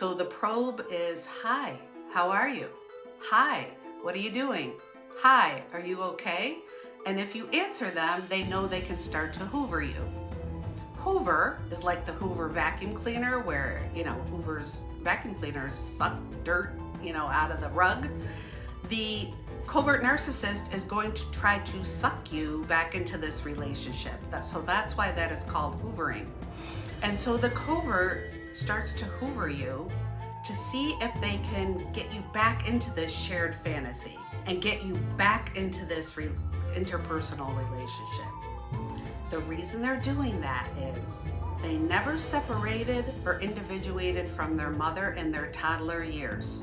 So the probe is, hi, how are you? Hi, what are you doing? Hi, are you okay? And if you answer them, they know they can start to hoover you. Hoover is like the Hoover vacuum cleaner where, Hoover's vacuum cleaners suck dirt, out of the rug. The covert narcissist is going to try to suck you back into this relationship. So that's why that is called hoovering. And so the covert starts to hoover you to see if they can get you back into this shared fantasy and get you back into this interpersonal relationship. The reason they're doing that is they never separated or individuated from their mother in their toddler years.